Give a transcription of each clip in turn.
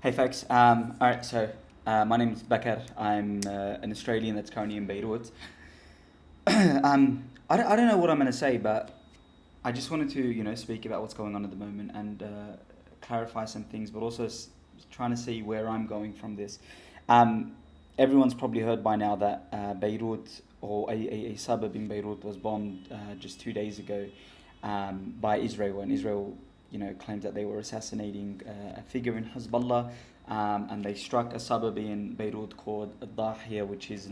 Hey folks, all right, so my name is Bakar. I'm an Australian that's currently in Beirut. I don't know what I'm going to say, but I just wanted to, speak about what's going on at the moment and clarify some things, but also trying to see where I'm going from this. Um, Everyone's probably heard by now that Beirut, or a suburb in Beirut, was bombed just 2 days ago by Israel, and Israel, claims that they were assassinating a figure in Hezbollah, and they struck a suburb in Beirut called Dahiya, which is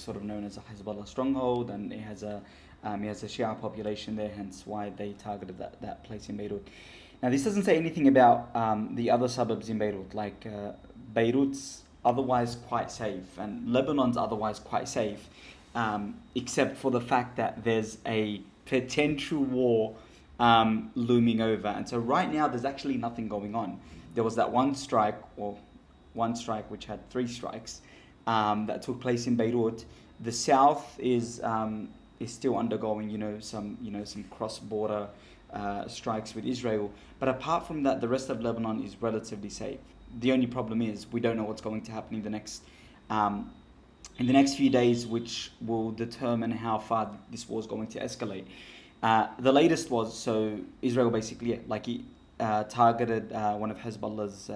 sort of known as a Hezbollah stronghold, and it has a Shia population there, hence why they targeted that place in Beirut. Now, this doesn't say anything about the other suburbs in Beirut, like Beirut's otherwise quite safe, and Lebanon's otherwise quite safe, except for the fact that there's a potential war looming over. And so right now, there's actually nothing going on. There was that one strike which had three strikes that took place in Beirut. The south is still undergoing, some cross-border strikes with Israel. But apart from that, the rest of Lebanon is relatively safe. The only problem is we don't know what's going to happen um, in the next few days, which will determine how far this war is going to escalate. The latest was, so Israel basically, targeted one of Hezbollah's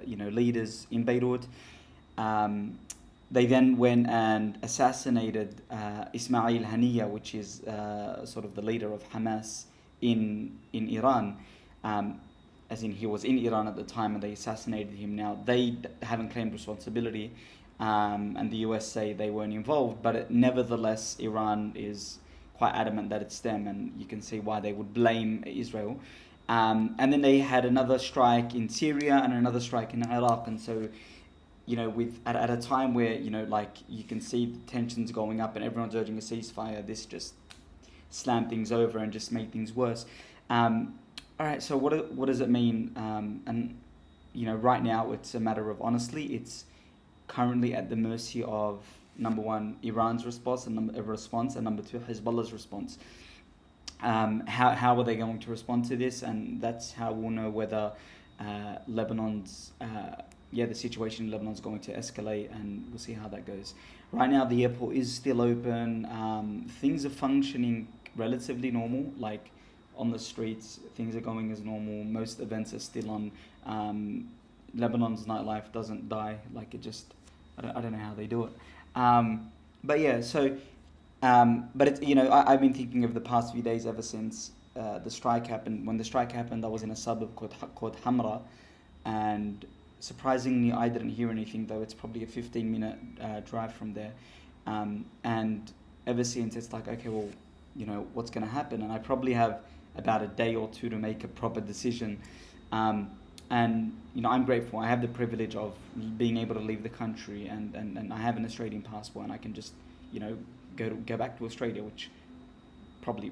leaders in Beirut. Um, they then went and assassinated Ismail Haniya, which is sort of the leader of Hamas in Iran. Um, as in, he was in Iran at the time, and they assassinated him. Now they haven't claimed responsibility, and the US say they weren't involved, but nevertheless, Iran is quite adamant that it's them, and you can see why they would blame Israel. And then they had another strike in Syria and another strike in Iraq, and so with at a time where you can see the tensions going up and everyone's urging a ceasefire, this just slammed things over and just made things worse. All right, so what does it mean? And right now it's a matter of, honestly, it's currently at the mercy of, number one, Iran's response, and number two, Hezbollah's response. How are they going to respond to this? And that's how we'll know whether Lebanon's the situation in Lebanon is going to escalate, and we'll see how that goes. Right now, the airport is still open. Things are functioning relatively normal, like on the streets, things are going as normal. Most events are still on. Lebanon's nightlife doesn't die. Like, it just, I don't know how they do it. But yeah, so, but it's, I've been thinking of the past few days ever since the strike happened. When the strike happened, I was in a suburb called Hamra, and surprisingly, I didn't hear anything, though it's probably a 15-minute drive from there. And ever since, it's like, okay, well, what's going to happen? And I probably have about a day or two to make a proper decision. And I'm grateful. I have the privilege of being able to leave the country, and I have an Australian passport, and I can just go back to Australia, which probably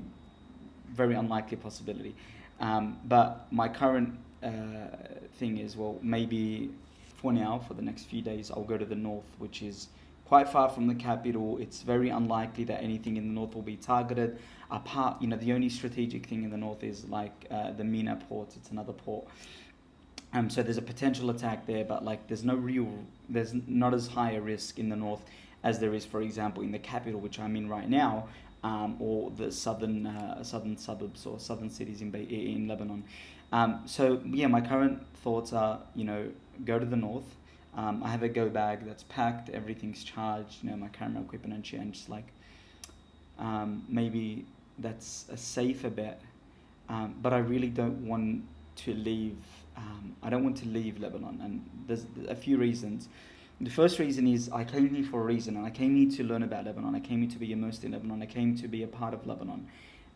very unlikely possibility. But my current thing is, well, maybe for now, for the next few days, I'll go to the north, which is quite far from the capital. It's very unlikely that anything in the north will be targeted. Apart, the only strategic thing in the north is like the Mina port. It's another port. So there's a potential attack there, but there's not as high a risk in the north as there is, for example, in the capital, which I'm in right now, or the southern suburbs or southern cities in Lebanon. So yeah, my current thoughts are, go to the north. I have a go bag that's packed, everything's charged, my camera equipment and shit, and just maybe that's a safer bet. But I really don't want to leave. I don't want to leave Lebanon, and there's a few reasons. The first reason is I came here for a reason, and I came here to learn about Lebanon. I came here to be immersed in Lebanon. I came to be a part of Lebanon.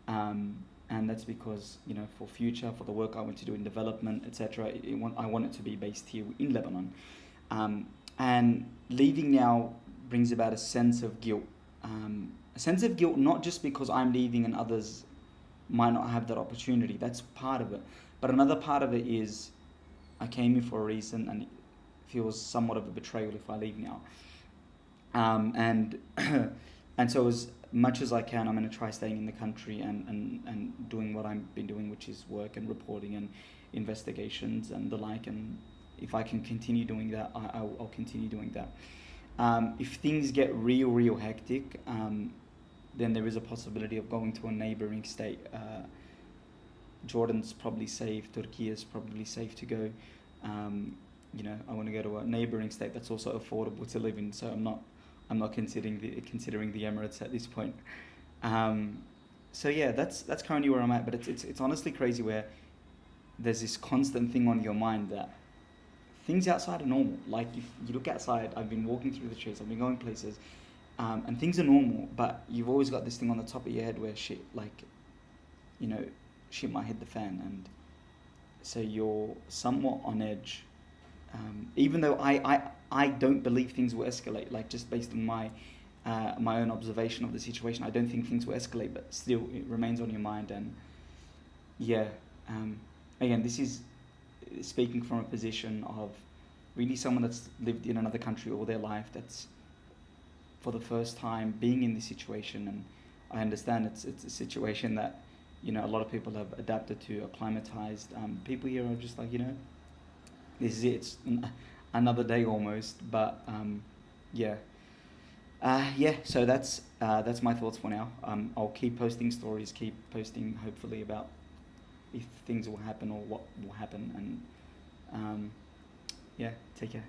And that's because, for future, for the work I want to do in development, etc., I want it to be based here in Lebanon. And leaving now brings about a sense of guilt. A sense of guilt, not just because I'm leaving and others might not have that opportunity. That's part of it. But another part of it is I came here for a reason, and it feels somewhat of a betrayal if I leave now. And and so as much as I can, I'm going to try staying in the country and doing what I've been doing, which is work and reporting and investigations and the like. And if I can continue doing that, I'll continue doing that. If things get real hectic, then there is a possibility of going to a neighboring state. Jordan's probably safe. Turkey is probably safe to go. I want to go to a neighboring state that's also affordable to live in. So I'm not considering the Emirates at this point. So yeah, that's currently where I'm at. But it's honestly crazy where there's this constant thing on your mind that things outside are normal. Like if you look outside, I've been walking through the streets, I've been going places, and things are normal. But you've always got this thing on the top of your head where shit, like, shit might hit the fan, and so you're somewhat on edge. Even though I don't believe things will escalate, like just based on my own observation of the situation, I don't think things will escalate, but still it remains on your mind. And yeah, again, this is speaking from a position of really someone that's lived in another country all their life, that's for the first time being in this situation. And I understand it's a situation that a lot of people have adapted to, acclimatized. People here are just like, this is it. It's another day almost. But yeah. So that's my thoughts for now. I'll keep posting stories, keep posting hopefully about if things will happen or what will happen. And yeah, take care.